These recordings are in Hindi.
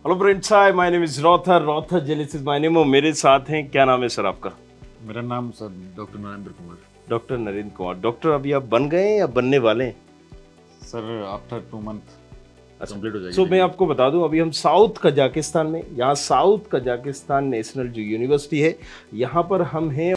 Hello friends, hi, my name is Rother. Rother Jelis is my name. और मेरे साथ हैं, क्या नाम है सर आपका? मेरा नाम sir doctor Narendra Kumar. Doctor Narendra Kumar. Doctor अभी आप बन गए हैं या बनने वाले हैं? सर आफ्टर 2 मंथ अच्छा, कंप्लीट हो जाएगी सो मैं डिग्री। आपको बता दूं, अभी हम साउथ कजाकिस्तान में, यहाँ साउथ कजाकिस्तान नेशनल जो यूनिवर्सिटी है, यहाँ पर हम हैं।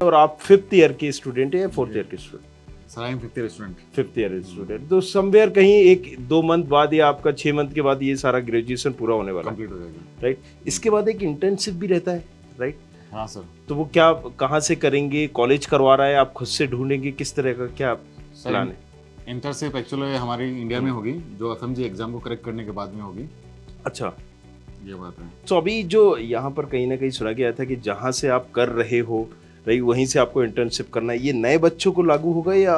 और आप फिफ्थ ईयर के स्टूडेंट हैं या फोर्थ ईयर के student? Sir I am 50 student. Fifth year student. तो समवेयर कहीं 1-2 मंथ बाद या आपका 6 मंथ के बाद ये सारा ग्रेजुएशन पूरा होने वाला है, कंप्लीट हो जाएगी। राइट? इसके बाद एक इंटर्नशिप भी रहता है, राइट? हाँ सर। तो वो क्या, कहाँ से करेंगे? कॉलेज करवा रहा है, आप खुद से ढूंढेंगे? किस तरह का क्या प्लान है? इंटर्नशिप एक्चुअली हमारी इंडिया में होगी, जो एफएमजी एग्जाम को करेक्ट करने के बाद में होगी। अच्छा, ये बात है। तो अभी जो यहाँ पर कहीं ना कहीं सुना गया था कि जहाँ से आप कर रहे हो, राइट, वहीं से आपको इंटर्नशिप करना है। ये नए बच्चों को लागू होगा या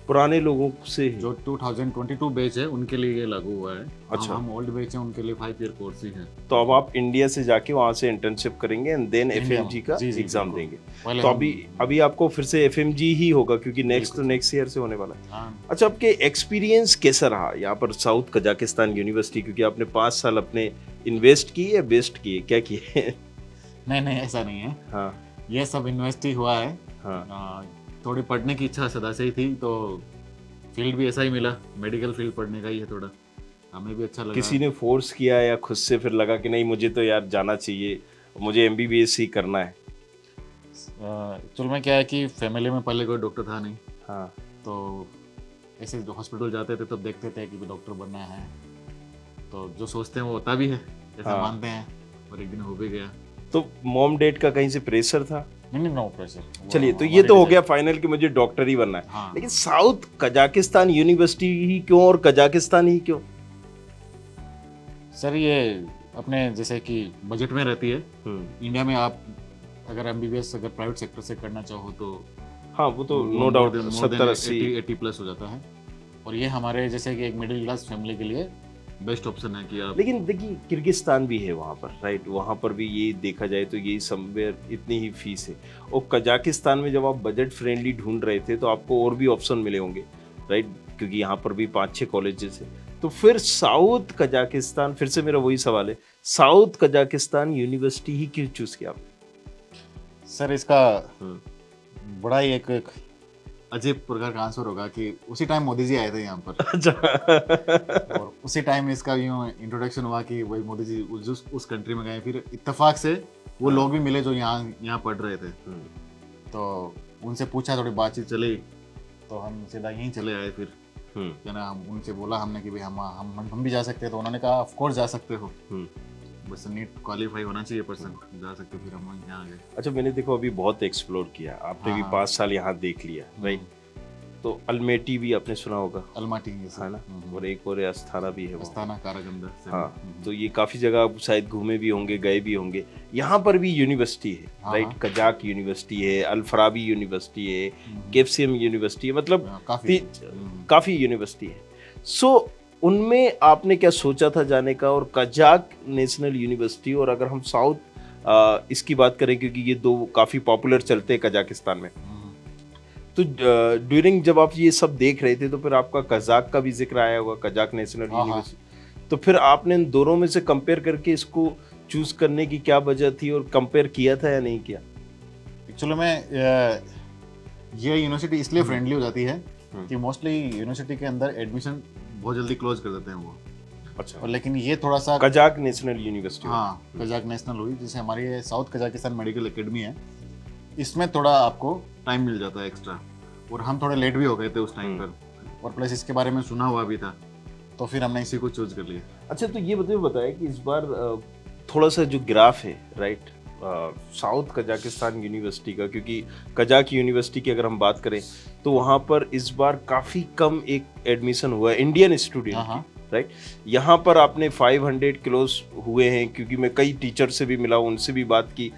पुराने लोगों से है? जो 2022 बैच है उनके लिए ये लागू हुआ है। अच्छा। हम ओल्ड बैच है, उनके लिए 5 ईयर कोर्स ही है। तो अब आप इंडिया से जाके वहाँ से इंटर्नशिप करेंगे एंड देन इंडिया एफएमजी का जी, एग्जाम बिल्कुल। देंगे। पहले तो हम- अभी आपको फिर से एफएमजी ही होगा, क्योंकि नेक्स्ट बिल्कुल। ईयर से होने वाला है। हाँ अच्छा, आपके एक्सपीरियंस कैसा रहा यहाँ पर साउथ कजाकिस्तान यूनिवर्सिटी? क्योंकि आपने 5 साल अपने इन्वेस्ट किए या वेस्ट किए, क्या किए? नहीं ऐसा नहीं है। हाँ ये सब इन्वेस्ट ही हुआ है। हाँ। थोड़ी पढ़ने की इच्छा सदा से ही थी, तो फील्ड भी ऐसा ही मिला, मेडिकल फील्ड पढ़ने का ही है। थोड़ा हमें भी अच्छा लगा। किसी ने फोर्स किया या खुद से फिर लगा कि नहीं, मुझे तो यार जाना चाहिए, मुझे एमबीबीएस ही करना है? एक्चुअल में क्या है कि फैमिली में पहले कोई डॉक्टर था नहीं, हाँ तो ऐसे हॉस्पिटल जाते थे तब देखते थे कि डॉक्टर बनना है, तो जो सोचते हैं वो होता भी है, ऐसा हाँ। मानते हैं, और एक दिन हो भी गया। तो मॉम डैड का कहीं से प्रेशर था? नहीं नो प्रेशर। चलिए, तो ये तो हो गया फाइनल कि मुझे डॉक्टर ही बनना है। हाँ। लेकिन साउथ कजाकिस्तान यूनिवर्सिटी ही क्यों, और कजाकिस्तान ही क्यों? सर ये अपने जैसे कि बजट में रहती है। इंडिया में आप अगर एमबीबीएस अगर प्राइवेट सेक्टर से करना चाहो तो हाँ, वो तो नो डाउट 70-80। 80 प्लस हो जाता है, और ये हमारे जैसे कि एक मिडिल क्लास फैमिली के लिए बेस्ट ऑप्शन है कि आप। लेकिन देखिए, किर्गिस्तान भी है वहाँ पर, राइट? वहाँ पर भी ये देखा जाए तो ये समवेयर इतनी ही फीस है। और कजाकिस्तान में जब आप बजट फ्रेंडली ढूंढ रहे थे तो आपको और भी ऑप्शन मिले होंगे, राइट? क्योंकि यहाँ पर भी 5-6 कॉलेजेस है। तो फिर साउथ कजाकिस्तान, फिर से मेरा वही सवाल है, साउथ कजाकिस्तान यूनिवर्सिटी ही क्यों चूज किया आपने? सर इसका बड़ा ही एक अजीब प्रकार का आंसर होगा कि उसी टाइम मोदी जी आए थे यहाँ पर, अच्छा। और उसी टाइम इसका यूँ इंट्रोडक्शन हुआ कि वही मोदी जी उस कंट्री में गए, फिर इत्तेफाक से वो लोग भी मिले जो यहाँ पढ़ रहे थे, तो उनसे पूछा, थोड़ी बातचीत चली, तो हम सीधा यहीं चले आए। फिर क्या ना, हम उनसे बोला हमने कि भाई हम भी जा सकते हैं, तो उन्होंने कहा ऑफ कोर्स जा सकते हो, बस नीट क्वालिफाई होना चाहिए पर्सन, जा सकते हो। फिर हम यहाँ आ गए। अच्छा, मैंने देखो अभी बहुत एक्सप्लोर किया, आपने भी हाँ। 5 साल यहाँ देख लिया, राइट? तो अल्मेटी भी आपने सुना होगा, अलमाटी है ना? और एक और अस्थाना भी है वो। अस्थाना कारागंदा से। हाँ, तो ये काफी जगह आप शायद घूमे भी होंगे, गए भी होंगे। यहाँ पर भी यूनिवर्सिटी है, हाँ, राइट? हाँ। कजाक यूनिवर्सिटी है, अल-फराबी यूनिवर्सिटी है, केफसीएम यूनिवर्सिटी है, मतलब काफी यूनिवर्सिटी है। सो उनमें आपने क्या सोचा था जाने का? और कजाक नेशनल यूनिवर्सिटी, और अगर हम साउथ इसकी बात करें, क्योंकि ये दो काफी पॉपुलर चलते हैं कजाकिस्तान में, तो ड्यूरिंग जब आप ये सब देख रहे थे तो फिर आपका कजाक का भी जिक्र आया होगा, कजाक नेशनल यूनिवर्सिटी। तो फिर आपने इन दोनों में से कंपेयर करके इसको चूज करने की क्या वजह थी, और कंपेयर किया था या नहीं किया? एक्चुअली में ये यूनिवर्सिटी इसलिए फ्रेंडली हो जाती है कि मोस्टली यूनिवर्सिटी के अंदर एडमिशन बहुत जल्दी क्लोज कर देते हैं वो। अच्छा। और लेकिन ये थोड़ा सा कजाक नेशनल यूनिवर्सिटी। हाँ, कजाक नेशनल हुई, जैसे हमारी ये साउथ कजाकिस्तान मेडिकल एकेडमी है, इसमें थोड़ा आपको टाइम मिल जाता है एक्स्ट्रा, और हम थोड़े लेट भी हो गए थे उस टाइम पर, और प्लस इसके बारे में सुना हुआ भी था, तो फिर हमने इसी को चूज कर लिया। अच्छा, तो ये बताया कि इस बार थोड़ा सा जो ग्राफ है, राइट, साउथ कजाकिस्तान यूनिवर्सिटी का, क्योंकि कजाक यूनिवर्सिटी की अगर हम बात करें तो वहाँ पर इस बार काफ़ी कम एक एडमिशन हुआ है इंडियन स्टूडेंट की, राइट? यहाँ पर आपने 500 क्लोज हुए हैं, क्योंकि मैं कई टीचर से भी मिला, उनसे भी बात की।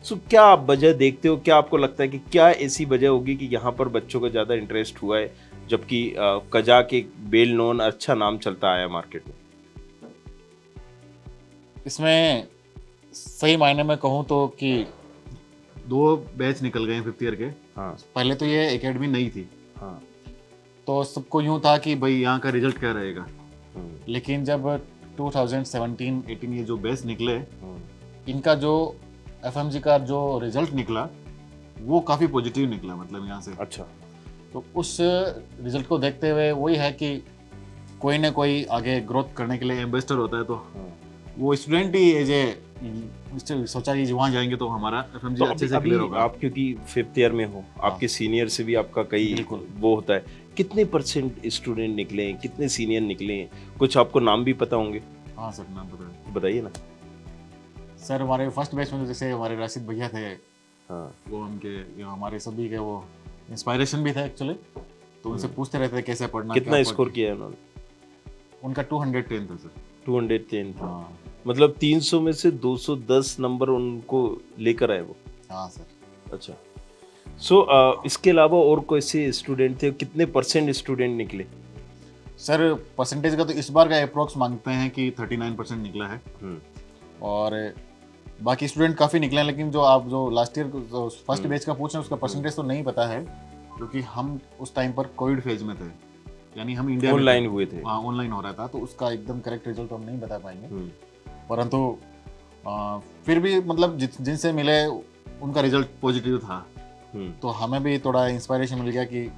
सो क्या आप वजह देखते हो, क्या आपको लगता है कि क्या ऐसी वजह होगी कि यहाँ पर बच्चों का ज़्यादा इंटरेस्ट हुआ है, जबकि कजाक एक वेल नोन अच्छा नाम चलता आया मार्केट में? इसमें सही मायने में कहूँ तो कि 2 बैच निकल गए 5th ईयर के। हाँ पहले तो ये एकेडमी नई थी, हाँ तो सबको यूं था कि भाई यहाँ का रिजल्ट क्या रहेगा। लेकिन जब 2017-18 ये जो बैच निकले, इनका जो एफएमजी का जो रिजल्ट निकला वो काफ़ी पॉजिटिव निकला, मतलब यहाँ से। अच्छा। तो उस रिजल्ट को देखते हुए वही है कि कोई ना कोई आगे ग्रोथ करने के लिए एम्बेसडर होता है, तो वो स्टूडेंट ही एज ए सोचा कि वहाँ जाएंगे तो हमारा एफएमजी तो अच्छे से अभी क्लियर होगा। आप क्योंकि 5th ईयर में हो, आपके सीनियर से भी आपका कई बिल्कुल। वो होता है, कितने % स्टूडेंट निकले हैं, कितने सीनियर निकले हैं, कुछ आपको नाम भी पता होंगे? हाँ सर, नाम पता है। बताइए ना। सर हमारे फर्स्ट बैच में तो जैसे हमारे राशिद भैया थे, हाँ वो उनके हमारे सभी के वो इंस्पायरेशन भी था एक्चुअली। तो उनसे पूछते रहते थे कैसे पढ़ना, कितना स्कोर किया है उन्होंने? उनका 210 था सर। 210 था। हाँ मतलब 300 में से 210 नंबर उनको लेकर आए वो। हाँ सर। अच्छा। सो इसके अलावा और कैसे स्टूडेंट थे, कितने % स्टूडेंट निकले? सर परसेंटेज का तो इस बार का अप्रोक्स मांगते हैं कि 39% निकला है, और बाकी स्टूडेंट काफ़ी निकले हैं। लेकिन जो आप जो लास्ट ईयर फर्स्ट बैच का पूछ रहे हैं उसका परसेंटेज तो नहीं पता है, क्योंकि हम उस टाइम पर कोविड फेज में थे, यानी हम इंडिया में ऑनलाइन हुए थे। हाँ ऑनलाइन हो रहा था, तो उसका एकदम करेक्ट रिजल्ट तो हम नहीं बता पाएंगे। परंतु फिर भी मतलब जिनसे मिले उनका रिजल्ट पॉजिटिव था, तो हमें भी थोड़ा इंस्पायरेशन मिल गया कि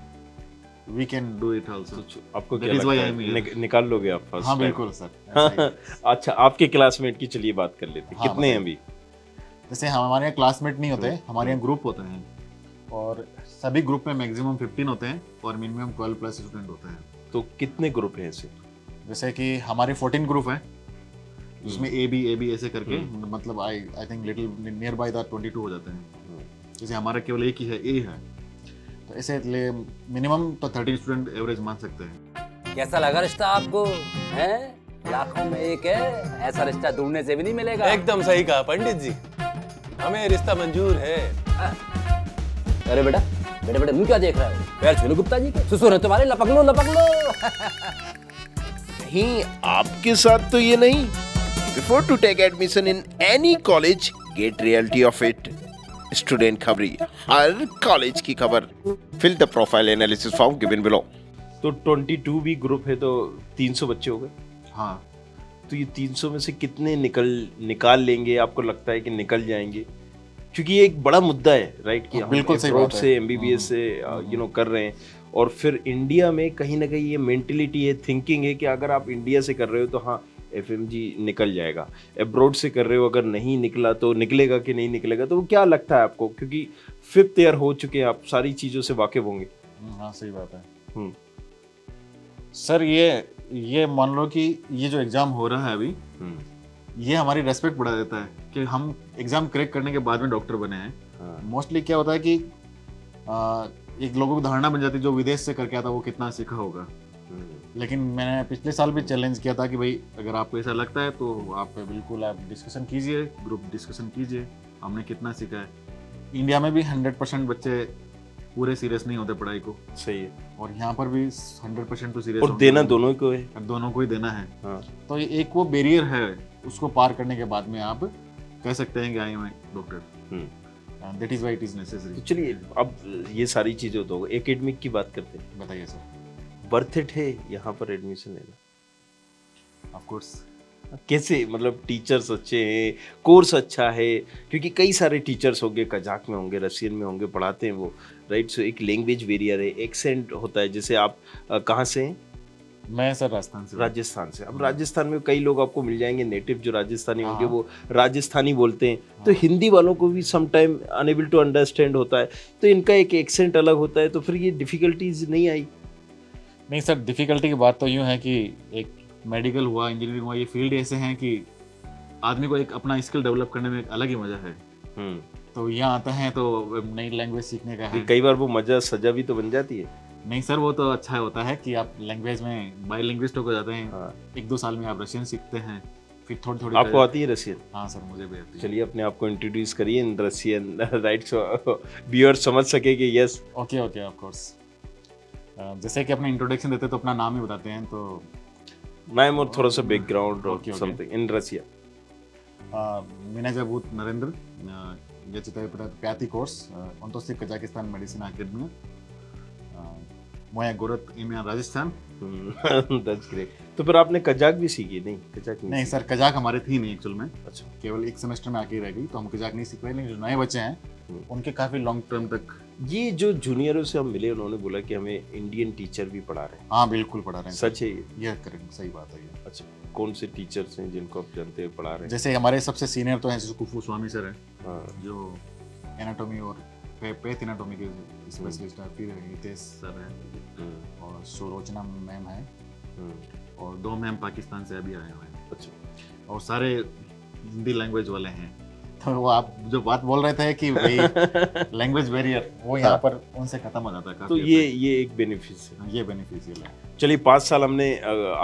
we can do it also. आपको क्या लगता है निकाल लोगे आप फर्स्ट? हाँ बिल्कुल सर। अच्छा, आपके क्लासमेट की चलिए बात कर लेते हैं। हाँ, कितने हैं अभी? जैसे हमारे यहाँ क्लासमेट नहीं होते, हमारे यहाँ ग्रुप होते हैं, और सभी ग्रुप में मैक्सिमम 15 होते हैं और मिनिमम 12+ स्टूडेंट होते हैं। तो कितने ग्रुप हैं ऐसे? जैसे कि हमारे 14 ग्रुप हैं, जिसमें ए बी ऐसे करके, मतलब I think little near by the 22 हो जाते हैं। जैसे हमारा केवल एक ही है, ए है, तो ऐसे मिनिमम तो 30 स्टूडेंट एवरेज मान सकते हैं। कैसा लगा रिश्ता आपको? हैं? लाखों में एक है, ऐसा रिश्ता ढूंढने से भी नहीं मिलेगा। एकदम सही कहा पंडित जी, हमें रिश्ता मंजूर है। अरे बेटा बेटा बेटा, मुंह क्या देख रहा है? पैर छू लो गुप्ता जी के, ससुर है तुम्हारे, लपक लो लपक लो। नहीं, आपके साथ तो ये नहीं। Before to take admission in any college, get reality of it. Student खबरी, हर कॉलेज की खबर। Fill the profile analysis form given below. तो 22 भी ग्रुप है, तो 300 बच्चे हो गए। हाँ, तो ये 300 में से कितने निकाल लेंगे, आपको लगता है कि निकल जाएंगे? क्योंकि ये एक बड़ा मुद्दा है, राइट, कि हम बिल्कुल सही बात से MBBS से कर रहे हैं, और फिर इंडिया में कहीं ना कहीं ये मेंटेलिटी है, थिंकिंग है कि अगर आप इंडिया से कर रहे हो तो हाँ FMG निकल जाएगा, अब्रॉड से कर रहे हो अगर नहीं निकला तो निकलेगा कि नहीं निकलेगा। तो वो क्या लगता है आपको, क्योंकि 5th ईयर हो चुके हैं, आप सारी चीज़ों से वाकिफ होंगे। हाँ सही बात है। सर ये मान लो कि ये जो एग्ज़ाम हो रहा है अभी, ये हमारी रेस्पेक्ट बढ़ा देता है कि हम एग्ज़ाम क्रैक करने के बाद में डॉक्टर बने हैं। मोस्टली क्या होता है कि एक लोगों की धारणा बन जाती है, जो विदेश से करके आता वो कितना सीखा होगा। लेकिन मैंने पिछले साल भी चैलेंज किया था कि भाई अगर आपको ऐसा लगता है तो आप बिल्कुल आप डिस्कशन कीजिए, ग्रुप डिस्कशन कीजिए, हमने कितना सीखा है। इंडिया में भी 100% बच्चे पूरे सीरियस नहीं होते पढ़ाई को। सही है। और यहाँ पर भी 100% तो सीरियस, और देना दोनों को है, दोनों को ही देना है। हाँ। तो एक वो बैरियर है, उसको पार करने के बाद में आप कह सकते हैं कि I am doctor. That is why it is necessary. तो चलिए अब ये सारी चीज़ें तो एकेडमिक की बात करते हैं। बताइए सर। वर्थ इट है यहाँ पर एडमिशन लेना? Of course. कैसे, मतलब टीचर्स अच्छे हैं, कोर्स अच्छा है, क्योंकि कई सारे टीचर्स होंगे, कजाक में होंगे, रशियन में होंगे, पढ़ाते हैं वो, राइट। सो एक लैंग्वेज वेरियर है, एक्सेंट होता है। जैसे आप कहाँ से हैं? मैं सर राजस्थान से। राजस्थान से। अब राजस्थान में कई लोग आपको मिल जाएंगे नेटिव जो राजस्थानी होंगे, वो राजस्थानी बोलते हैं, तो हिंदी वालों को भी some time unable to understand होता है, तो इनका एक एक्सेंट अलग होता है, तो फिर ये डिफिकल्टीज नहीं आई? नहीं सर, डिफ़िकल्टी की बात तो यूँ है कि एक मेडिकल हुआ, इंजीनियरिंग हुआ, ये फील्ड ऐसे हैं कि आदमी को एक अपना स्किल डेवलप करने में एक अलग ही मज़ा है। तो यहाँ आता है तो नई लैंग्वेज सीखने का है। कई बार वो मज़ा सजा भी तो बन जाती है। नहीं सर, वो तो अच्छा होता है कि आप लैंग्वेज में बायलिंग्विस्ट हो जाते हैं। हाँ। 1-2 साल में आप रशियन सीखते हैं, फिर थोड़ी आपको आती है रशियन? हाँ सर, मुझे भी आती है। चलिए अपने आप को इंट्रोड्यूस करिए इन रशियन, राइट, सो व्यूअर्स समझ सके कि यस। Okay of course. जैसे कि अपना इंट्रोडक्शन देते तो अपना नाम ही बताते हैं, तो नाम और थोड़ा सा बैकग्राउंड और something in Russia. Меня зовут Narendra. Я читаю пятый курс Онтоси Казахстан Medicine Academy. Моя город имя Rajasthan. That's great. तो फिर आपने कजाक भी सीखी? नहीं, कजाक नहीं सर, कजाक हमारे थी नहीं एक्चुअल में. अच्छा. केवल एक सेमेस्टर में आके ही रह गई, तो हम कजाक नहीं सीख पाए. लेकिन जो नए बच्चे हैं उनके काफी लॉन्ग टर्म तक. ये जो जूनियरों से हम मिले, उन्होंने बोला कि हमें इंडियन टीचर भी पढ़ा रहे हैं. हाँ बिल्कुल पढ़ा रहे हैं. सच है ये? ये करेक्ट, सही बात है ये. अच्छा, कौन से टीचर्स हैं जिनको आप जानते हैं पढ़ा रहे हैं? जैसे हमारे सबसे सीनियर तो हैं जैसे कुफू स्वामी सर हैं. हाँ. जो एनाटॉमी और पेथ एनाटॉमी के स्पेशलिस्ट हैं. फिर हितेश सर हैं और सुरोचना मैम है और 2 मैम पाकिस्तान से अभी आए हुए हैं. अच्छा. और सारे हिंदी लैंग्वेज वाले हैं. तो वो आप जो बात बोल रहे थे कि भाई लैंग्वेज बैरियर, वो यहाँ पर उनसे खत्म हो जाता है काफी. तो ये एक बेनिफिट है. ये बेनिफिशियल है. चलिए 5 साल हमने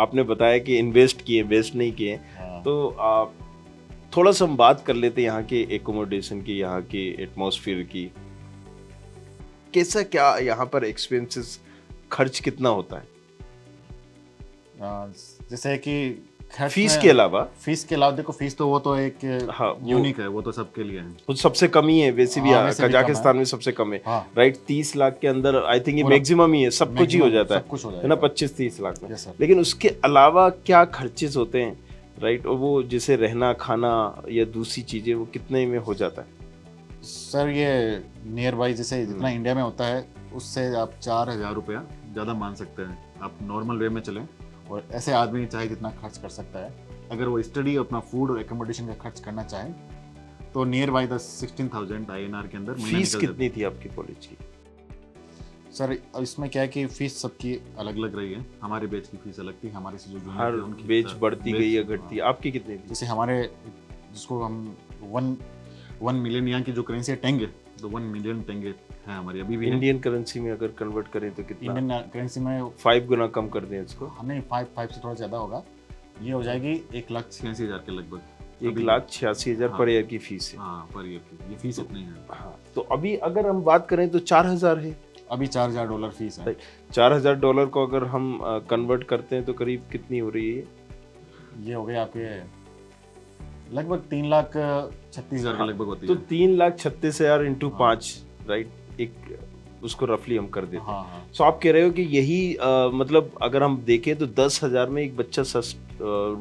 आपने बताया कि इन्वेस्ट किए, वेस्ट नहीं किए. हाँ. तो थोड़ा सा हम बात कर लेते हैं यहाँ के एकोमोडेशन की, यहाँ के एटमॉस्फेयर की. कैसा क्या यहाँ पर एक्सपेंसेस, खर्च कितना होता है? जैसे कि फीस के अलावा? फीस के अलावा देखो, फीस तो वो तो एक हाँ, यूनिक है, वो तो सबके लिए है. वो सबसे कम ही है वैसे भी. हाँ, वैसे भी कजाकिस्तान में सबसे कम है. हाँ. राइट. 30 लाख के अंदर आई थिंक ये मैक्सिमम ही है. सब कुछ ही हो जाता सब कुछ हो है ना 25-30 लाख में. Yes, sir. लेकिन उसके अलावा क्या खर्चेस होते हैं? राइट. और वो जैसे रहना खाना या दूसरी चीजें, वो कितने में हो जाता है? सर ये नियर बाई जैसे जितना इंडिया में होता है उससे आप 4,000 रुपया ज़्यादा मान सकते हैं. आप नॉर्मल वे में चलें. और ऐसे आदमी चाहे जितना खर्च कर सकता है, अगर वो स्टडी अपना फूड और एकोमोडेशन का खर्च करना चाहे तो नियर बाई 16,000 INR के अंदर फीस कितनी थी आपकी कॉलेज की? सर इसमें क्या है कि फीस सबकी अलग अलग रही है. हमारे बैच की फीस अलग थी, हमारे से जो जूनियर हर थे उनकी बैच बढ़ती गई या घटती? हाँ. आपकी कितनी थी? जैसे हमारे जिसको हम 1 मिलियन यहाँ की जो करेंसी है टेंगे, तो 1 मिलियन टेंगे है हमारी अभी भी. इंडियन करेंसी में अगर कन्वर्ट करें तो कितना? इंडियन करेंसी में 5 गुना कम कर दें इसको. नहीं, 5 से थोड़ा ज़्यादा होगा. ये हो जाएगी 1,86,000 के लगभग. 1,86,000 पर ईयर की फीस है. हाँ, पर ईयर की ये फीस इतनी है. हाँ. तो अभी अगर हम बात करें तो 4,000 है. अभी $4,000 फीस है. $4,000 को अगर हम कन्वर्ट करते हैं तो करीब कितनी हो रही है? ये हो गए आपके लगभग 3,36,000 के लगभग होती तो है. 3,36,000 इंटू 5, राइट. एक उसको रफली हम कर देते हैं. हाँ हाँ. तो आप कह रहे हो कि यही मतलब अगर हम देखें तो 10,000 में एक बच्चा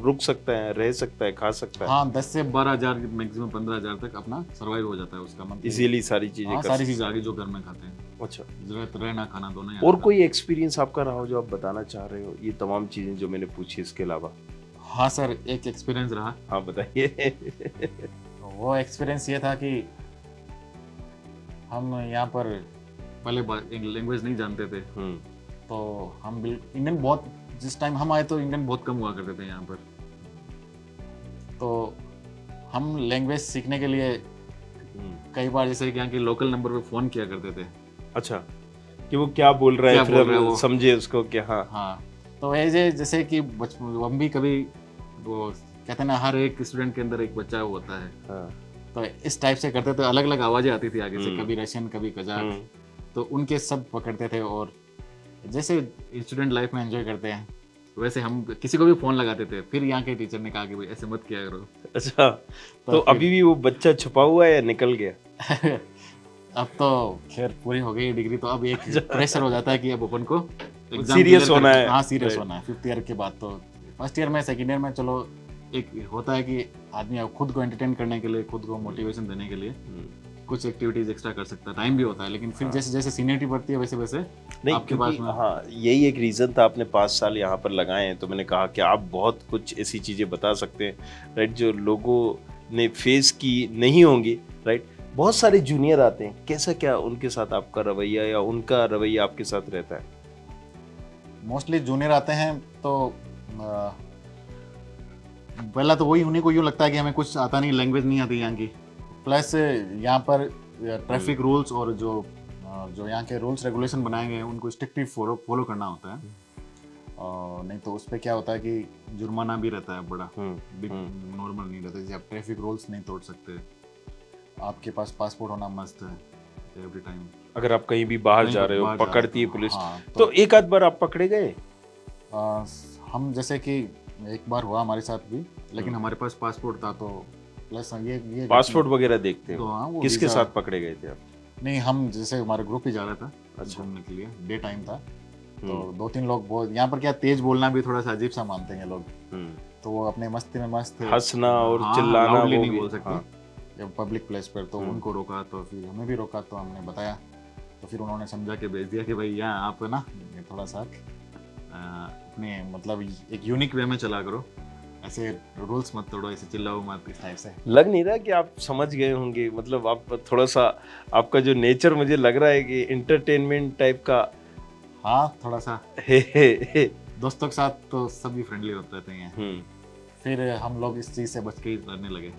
रुक सकता है, रह सकता है, खा सकता है. हाँ, 10 से 12,000 मैक्सिमम 15,000 तक अपना सर्वाइव हो जाता है उसका मंथ. इजीली सारी चीजें हाँ, कर सारी सकते चीज़ आगे जो घर में खाते हैं. अच्छा. जरूरत रहना खाना दोनों. और कोई एक्सपीरियंस आपका रहा हो जो आप बताना चाह रहे हो, ये तमाम चीजें जो मैंने पूछी इसके अलावा? हाँ सर, एक एक्सपीरियंस रहा. हाँ बताइए. वो एक्सपीरियंस ये था कि हम यहाँ पर पहले लैंग्वेज नहीं जानते थे. तो हम इंडियन बहुत, जिस टाइम हम आए तो इंडियन बहुत कम हुआ करते थे यहाँ पर. तो हम लैंग्वेज सीखने के लिए कई बार जैसे कि यहाँ के लोकल नंबर पे फ़ोन किया करते थे. अच्छा, कि वो क्या बोल रहा है, फिर हम समझे उसको कि हाँ. हाँ. तो ऐसे जैसे कि हम भी कभी वो कहते हैं ना, हर एक स्टूडेंट के अंदर एक बच्चा होता है. हाँ. तो इस टाइप से करते थे. अलग अलग आवाज़ें आती थी आगे से, कभी रशियन कभी कजाक. तो उनके सब पकड़ते थे. और जैसे स्टूडेंट लाइफ में एंजॉय करते हैं वैसे हम किसी को भी फ़ोन लगाते थे. फिर यहाँ के टीचर ने कहा कि भाई ऐसे मत किया करो. अच्छा. तो अभी भी वो बच्चा छुपा हुआ है या निकल गया? अब तो खैर पूरी हो गई डिग्री, तो अब एक प्रेशर हो जाता है कि अब अपन को सीरियस होना है. हाँ, सीरियस होना है. 5th ईयर के बाद तो फर्स्ट ईयर में, सेकंड ईयर में चलो एक होता है कि आदमी खुद को एंटरटेन करने के लिए, खुद को मोटिवेशन देने के लिए कुछ एक्टिविटीज एक्स्ट्रा कर सकता है. टाइम भी होता है. लेकिन फिर जैसे जैसे सीनियरिटी बढ़ती है वैसे वैसे नहीं, आपके पास में. हाँ, यही एक रीज़न था. आपने 5 साल यहाँ पर लगाए हैं तो मैंने कहा कि आप बहुत कुछ ऐसी चीज़ें बता सकते हैं, राइट, जो लोगों ने फेस की नहीं होंगी. राइट. बहुत सारे जूनियर आते हैं, कैसा क्या उनके साथ आपका रवैया या उनका रवैया आपके साथ रहता है? मोस्टली जूनियर आते हैं तो पहला तो वही, उन्हीं को यूँ लगता है कि हमें कुछ आता नहीं, लैंग्वेज नहीं आती यहाँ की. प्लस यहाँ पर ट्रैफिक रूल्स और जो यहाँ के रूल्स रेगुलेशन बनाए गए हैं उनको स्ट्रिक्टली फॉलो करना होता है. नहीं तो उस पर क्या होता है कि जुर्माना भी रहता है बड़ा. बिग नॉर्मल नहीं रहता. जैसे आप ट्रैफिक रूल्स नहीं तोड़ सकते. आपके पास पासपोर्ट होना मस्ट है एवरी टाइम. अगर आप कहीं भी बाहर जा रहे हो, पकड़ती है पुलिस. हाँ, तो एक आध बार आप पकड़े गए? हम जैसे कि एक बार हुआ हमारे साथ भी, लेकिन हमारे पास पासपोर्ट था तो प्लस ये पासपोर्ट वगैरह देखते तो हाँ, हैं। वो किसके वीज़ा- साथ पकड़े गए थे आप? नहीं, हम जैसे हमारा ग्रुप ही जा रहा था अच्छा। घूमने के लिए, डे टाइम था, तो 2-3 लोग बहुत, यहाँ पर क्या तेज बोलना भी थोड़ा सा अजीब सा मानते हैं ये लोग, तो वो अपने मस्ती में मस्त थे, हंसना और हाँ, चिल्लाना loudly वो नहीं भी, बोल सकते हाँ। जब पब्लिक प्लेस पर, तो उनको रोका, तो फिर हमें भी रोका, तो हमने बताया, तो फिर उन्होंने समझा के भेज दिया कि भाई यहाँ आप ना ये थोड़ा सा अपने मतलब एक यूनिक वे में चला करो, ऐसे रूल्स मत तोड़ो, ऐसे चिल्लाओ मत, इस टाइप से। लग नहीं रहा कि आप समझ गए होंगे, मतलब आप थोड़ा सा, आपका जो नेचर मुझे लग रहा है कि इंटरटेनमेंट टाइप का हाँ, थोड़ा सा है। दोस्तों के साथ तो सभी फ्रेंडली होते रहते हैं। फिर हम लोग इस चीज़ से बच के ही करने लगे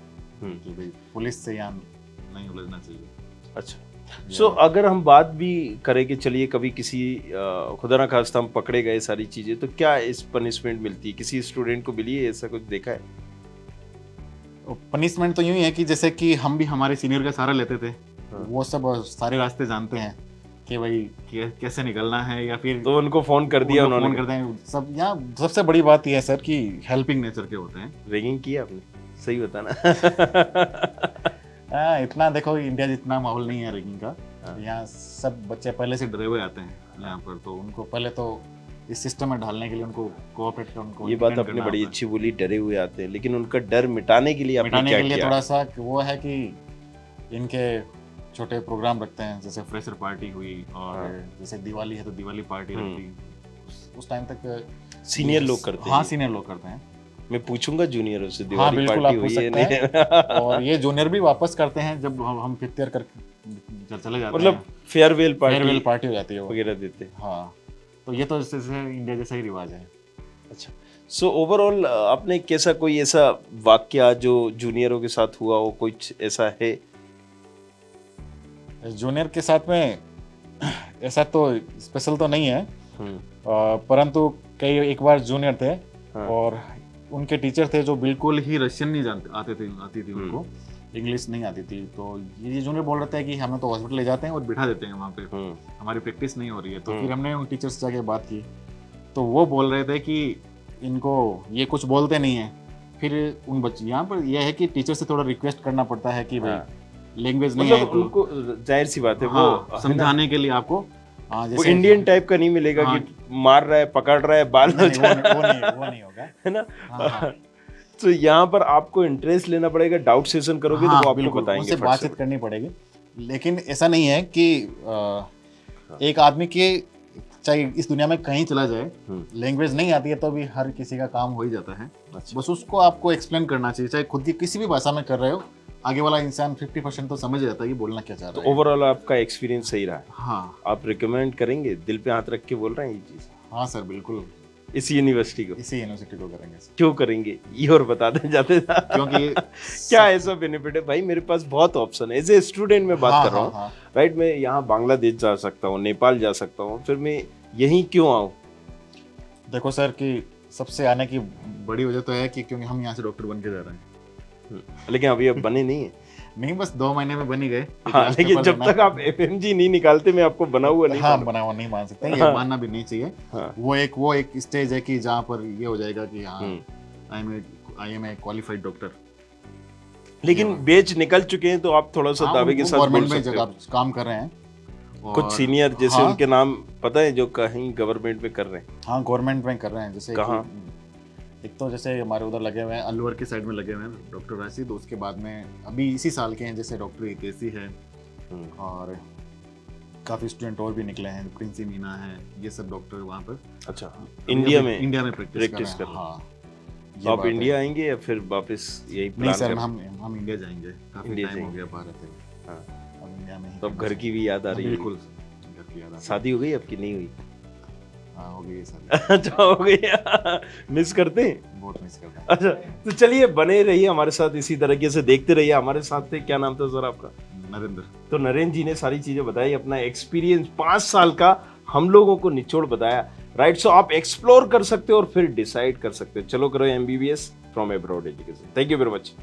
कि भाई पुलिस से यहाँ नहीं उलझना चाहिए। अच्छा, सो अगर हम बात भी करें कि चलिए कभी किसी खुदा ना खास्ता हम पकड़े गए सारी चीजें, तो क्या इस पनिशमेंट मिलती है? किसी स्टूडेंट को मिली है, ऐसा कुछ देखा है? पनिशमेंट तो यूं ही है कि जैसे कि हम भी हमारे सीनियर का सहारा लेते थे, वो सब सारे रास्ते जानते हैं कि भाई कैसे निकलना है, या फिर तो उनको फोन कर दिया उनको उन्होंने? फोन करते हैं सब। यहाँ सबसे बड़ी बात यह है सर कि हेल्पिंग नेचर के होते हैं। रैगिंग की आपने? सही बताना। इतना देखो, इंडिया जितना माहौल नहीं है रैगिंग का। यहाँ सब बच्चे पहले से डरे हुए आते हैं यहाँ पर, तो उनको पहले तो इस सिस्टम में ढालने के लिए उनको कोऑपरेट कर, उनको ये बात आपने बड़ी अच्छी बोली, डरे हुए आते हैं, लेकिन उनका डर मिटाने के लिए आपने क्या किया? थोड़ा सा वो है कि इनके छोटे प्रोग्राम रखते हैं, जैसे फ्रेशर पार्टी हुई, और जैसे दिवाली है तो दिवाली पार्टी रखती, उस टाइम तक सीनियर लोग करते हैं। हाँ, सीनियर लोग करते हैं। मैं पूछूंगा जूनियरों से हाँ, दिवाली बिल्कुल पार्टी आप पूछ हुई है सकते नहीं? हैं। और ये जूनियर भी वापस करते हैं जब हम 5th ईयर कर चले जाते मतलब हैं, फेयरवेल पार्टी हो जाती है वो वगैरह देते हैं। हाँ, तो ये तो जैसे इंडिया जैसा ही रिवाज है। अच्छा, सो ओवरऑल आपने कैसा कोई ऐसा वाकया जो जूनियरों के साथ हुआ हो, कुछ ऐसा है? जूनियर के साथ में ऐसा तो स्पेशल तो नहीं है, परंतु कई एक बार जूनियर थे और उनके टीचर थे जो बिल्कुल ही रशियन नहीं जानते आती थी उनको, इंग्लिश नहीं आती थी, तो ये जूनियर बोल रहे थे कि हमें तो हॉस्पिटल ले जाते हैं और बिठा देते हैं वहाँ पे, हमारी प्रैक्टिस नहीं हो रही है। तो फिर हमने उन टीचर से जाके बात की, तो वो बोल रहे थे कि इनको ये कुछ बोलते नहीं है। फिर उन बच्चे यहाँ पर यह है कि टीचर से थोड़ा रिक्वेस्ट करना पड़ता है कि भाई लैंग्वेज नहीं है, मतलब उनको जाहिर सी बात है, वो समझाने के लिए आपको वो इंडियन टाइप का नहीं मिलेगा कि मार रहा है, पकड़ रहा है, बाल वो नहीं होगा, है ना? तो यहाँ पर आपको इंटरेस्ट लेना पड़ेगा, डाउट सेशन करोगे तो वो आपको बताएंगे, उनसे बातचीत करनी पड़ेगी। लेकिन ऐसा नहीं है कि एक आदमी के चाहे इस दुनिया में कहीं चला जाए, लैंग्वेज नहीं आती है तो भी हर किसी का काम हो ही जाता है। बस उसको आपको एक्सप्लेन करना चाहिए, चाहे खुद की किसी भी भाषा में कर रहे हो, आगे वाला इंसान 50% तो समझ जाता है कि बोलना क्या चाह रहा है। तो ओवरऑल आपका एक्सपीरियंस सही रहा है? हाँ। आप रिकमेंड करेंगे? दिल पे हाथ रख के बोल रहे हैं ये चीज? हाँ सर, बिल्कुल। इसी यूनिवर्सिटी को करेंगे सर। क्यों करेंगे ये और बता दें जाते क्योंकि क्या ऐसा बेनिफिट है भाई? मेरे पास बहुत ऑप्शन है, एज ए स्टूडेंट मैं बात कर रहा हूँ, राइट? मैं यहाँ बांग्लादेश जा सकता हूँ, नेपाल जा सकता हूँ, फिर मैं यहीं क्यों आऊँ? देखो सर कि सबसे आने की बड़ी वजह तो है कि क्योंकि हम यहाँ से डॉक्टर बन के जा रहे हैं। लेकिन अभी अब बने नहीं है। नहीं, बस 2 महीने में बन ही गए। हाँ, लेकिन जब तक आप FMG नहीं निकालते मैं आपको बना हुआ नहीं, हाँ, बना हुआ नहीं मान सकते, ये मानना भी नहीं चाहिए। वो एक स्टेज है कि जहाँ पर ये हो जाएगा कि हाँ, I am a qualified doctor. लेकिन बेच निकल चुके हैं तो आप थोड़ा सा दावे के साथ गवर्नमेंट में जगह काम कर रहे हैं। कुछ सीनियर जैसे उनके नाम पता है जो कहीं गवर्नमेंट में कर रहे हैं? हाँ, गवर्नमेंट में कर रहे हैं। जैसे कहाँ? एक तो जैसे हमारे उधर लगे हुए हैं, अलवर की साइड में लगे हुए हैं डॉक्टर राशिद, उसके बाद में अभी इसी साल के हैं जैसे डॉक्टर हितेशी है, और काफ़ी स्टूडेंट और भी निकले हैं, प्रिंसी मीना है, ये सब डॉक्टर वहाँ पर। अच्छा, इंडिया में प्रैक्टिस कर रहे हैं। हाँ, तो आप इंडिया आएंगे या फिर वापस यही प्लान? नहीं सर, हम इंडिया जाएंगे, काफ़ी टाइम हो गया बाहर थे। हाँ, अब इंडिया में ही। तो अब घर की भी याद आ रही है? बिल्कुल, घर की याद। शादी हो गई आपकी? नहीं हुई? हाँ, हो गई सर। अच्छा, हो गई। मिस करते हैं? बहुत मिस करते हैं। अच्छा, तो चलिए बने रहिए हमारे साथ, इसी तरीके से देखते रहिए हमारे साथ थे। क्या नाम था सर आपका? नरेंद्र। तो नरेंद्र जी ने सारी चीजें बताई, अपना एक्सपीरियंस 5 साल का हम लोगों को निचोड़ बताया, राइट? सो आप एक्सप्लोर कर सकते हो और फिर डिसाइड कर सकते हो। चलो करो MBBS from abroad education. Thank you very much.